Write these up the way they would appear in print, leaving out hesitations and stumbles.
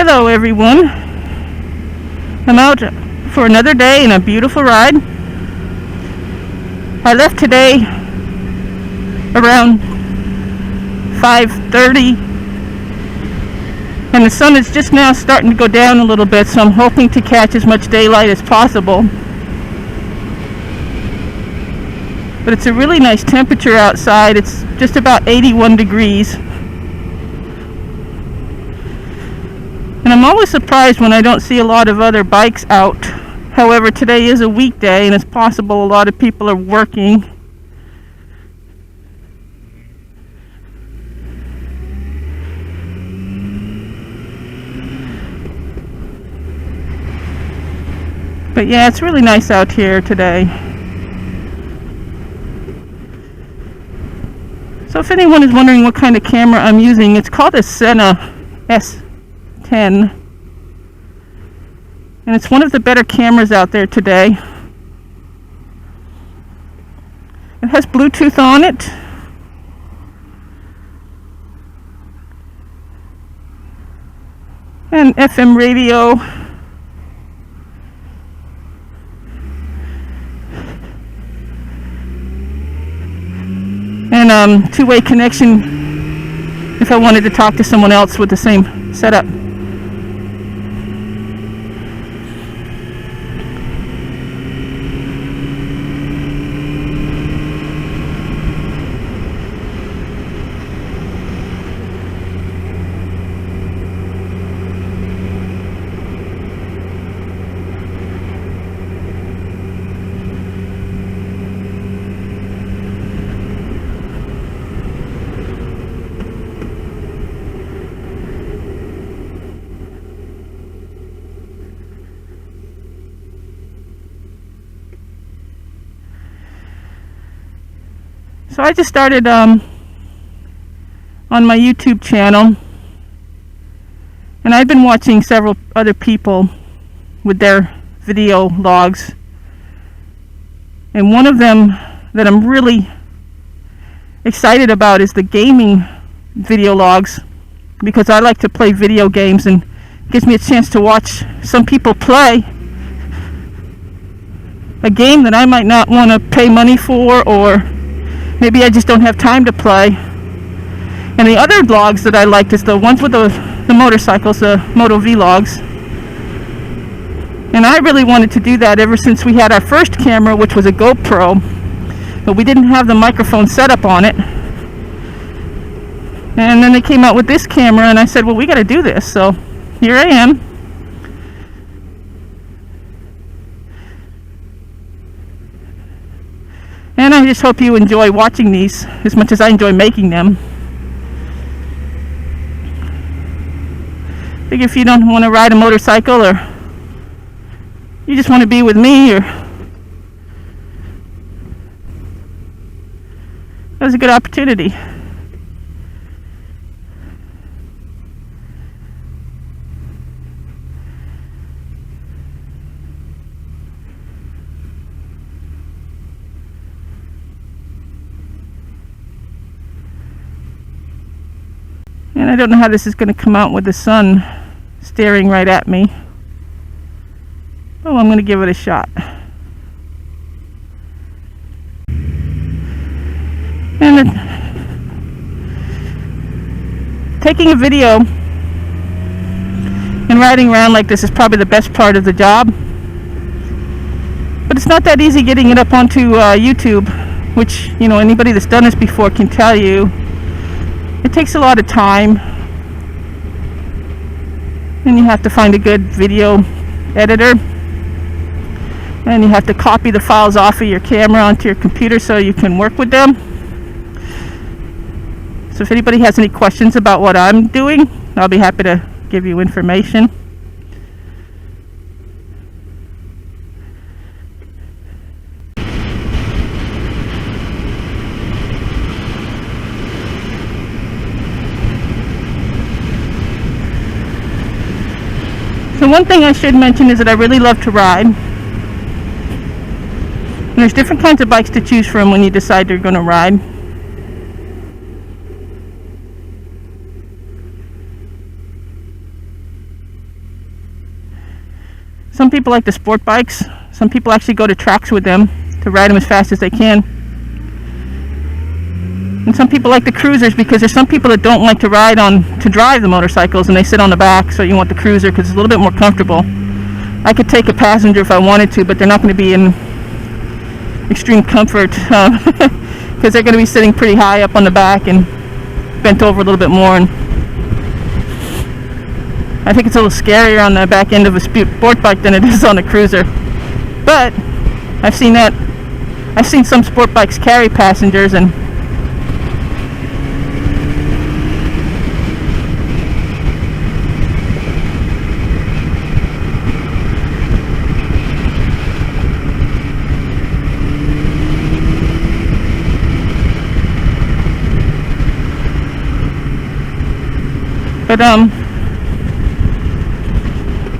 Hello everyone. I'm out for another day and a beautiful ride. I left today around 5:30 and the sun is just now starting to go down a little bit, so I'm hoping to catch as much daylight as possible. But it's a really nice temperature outside. It's just about 81 degrees. And I'm always surprised when I don't see a lot of other bikes out. However, today is a weekday and it's possible a lot of people are working. But yeah, it's really nice out here today. So if anyone is wondering what kind of camera I'm using, it's called a Sena S10. And it's one of the better cameras out there today. It has Bluetooth on it. And FM radio. And two-way connection if I wanted to talk to someone else with the same setup. So I just started on my YouTube channel, and I've been watching several other people with their video logs, and one of them that I'm really excited about is the gaming video logs, because I like to play video games and it gives me a chance to watch some people play a game that I might not want to pay money for, or maybe I just don't have time to play. And the other vlogs that I liked is the ones with the motorcycles, the Moto Vlogs. And I really wanted to do that ever since we had our first camera, which was a GoPro, but we didn't have the microphone set up on it. And then they came out with this camera, and I said, well, we got to do this. So here I am. And I just hope you enjoy watching these as much as I enjoy making them. I think if you don't want to ride a motorcycle, or you just want to be with me, or that was a good opportunity. And I don't know how this is going to come out with the sun staring right at me. Oh, I'm going to give it a shot. And taking a video and riding around like this is probably the best part of the job. But it's not that easy getting it up onto YouTube, which, you know, anybody that's done this before can tell you. It takes a lot of time, and you have to find a good video editor, and you have to copy the files off of your camera onto your computer so you can work with them. So if anybody has any questions about what I'm doing, I'll be happy to give you information. So one thing I should mention is that I really love to ride. And there's different kinds of bikes to choose from when you decide you're going to ride. Some people like the sport bikes. Some people actually go to tracks with them to ride them as fast as they can. And some people like the cruisers because there's some people that don't like to drive the motorcycles, and they sit on the back, so you want the cruiser because it's a little bit more comfortable. I could take a passenger if I wanted to, but they're not going to be in extreme comfort because they're going to be sitting pretty high up on the back and bent over a little bit more, and I think it's a little scarier on the back end of a sport bike than it is on a cruiser. But I've seen some sport bikes carry passengers, and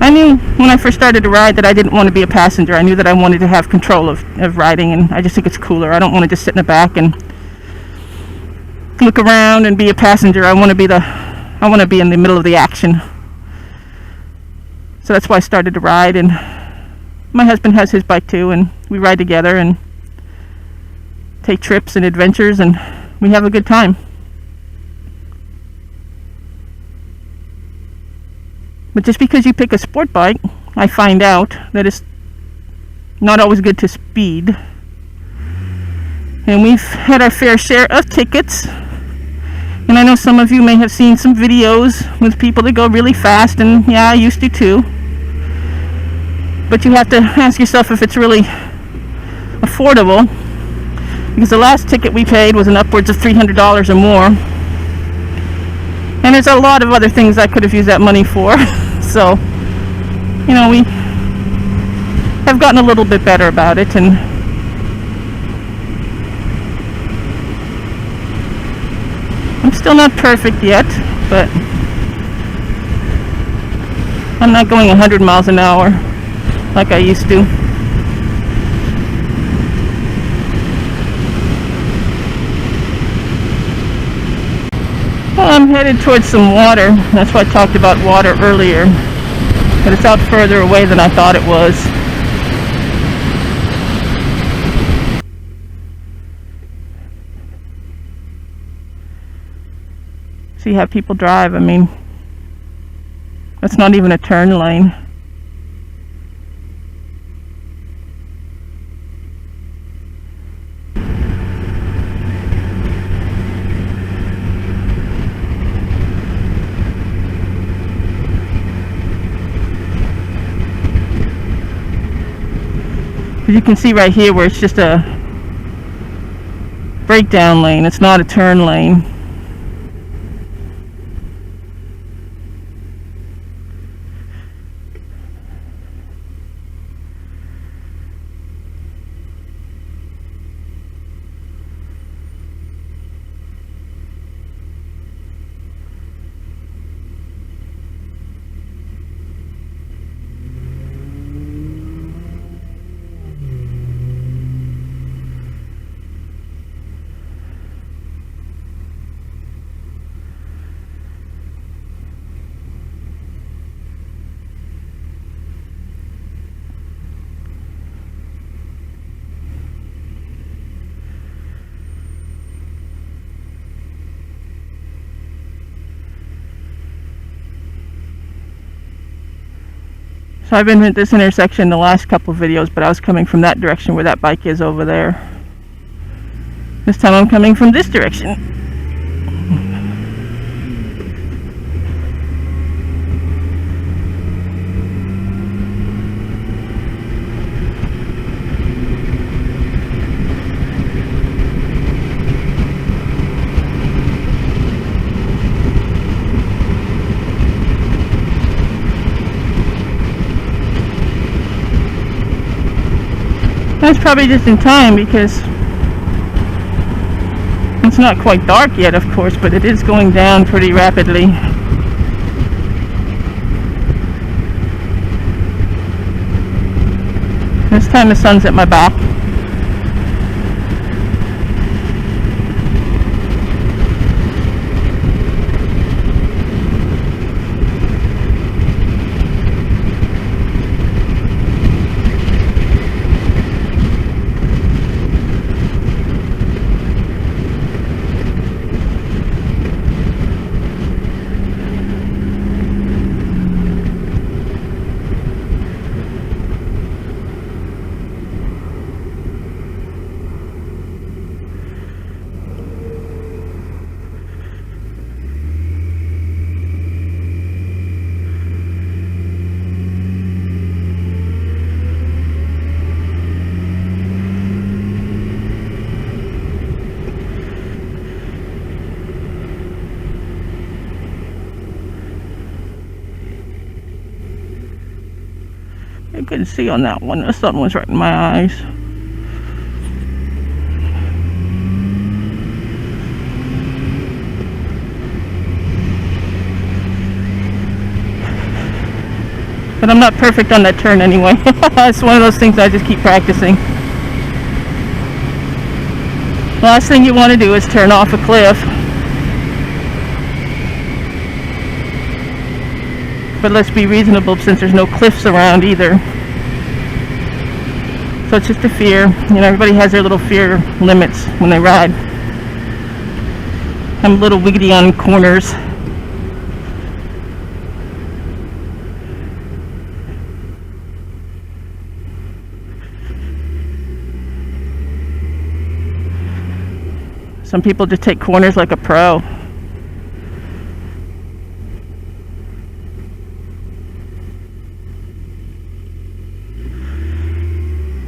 I knew when I first started to ride that I didn't want to be a passenger. I knew that I wanted to have control of riding, and I just think it's cooler. I don't want to just sit in the back and look around and be a passenger. I want to be in the middle of the action. So that's why I started to ride, and my husband has his bike too, and we ride together and take trips and adventures, and we have a good time. But just because you pick a sport bike, I find out that it's not always good to speed. And we've had our fair share of tickets. And I know some of you may have seen some videos with people that go really fast, and yeah, I used to too. But you have to ask yourself if it's really affordable, because the last ticket we paid was an upwards of $300 or more. And there's a lot of other things I could have used that money for. So, you know, we have gotten a little bit better about it, and I'm still not perfect yet, but I'm not going 100 miles an hour like I used to. Well, I'm headed towards some water. That's why I talked about water earlier. But it's out further away than I thought it was. See how people drive. I mean, that's not even a turn lane. You can see right here where it's just a breakdown lane. It's not a turn lane. So I've been at this intersection the last couple of videos, but I was coming from that direction where that bike is over there. This time I'm coming from this direction. That's probably just in time because it's not quite dark yet, of course, but it is going down pretty rapidly. This time the sun's at my back. I couldn't see on that one. The sun was right in my eyes. But I'm not perfect on that turn anyway. It's one of those things I just keep practicing. Last thing you want to do is turn off a cliff. But let's be reasonable since there's no cliffs around either. So it's just a fear. You know, everybody has their little fear limits when they ride. I'm a little wiggity on corners. Some people just take corners like a pro.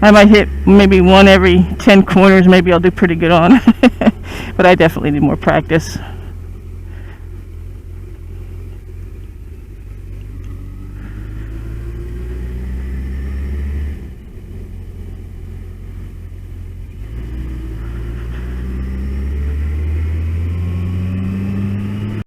I might hit maybe one every 10 corners. Maybe I'll do pretty good on. But I definitely need more practice.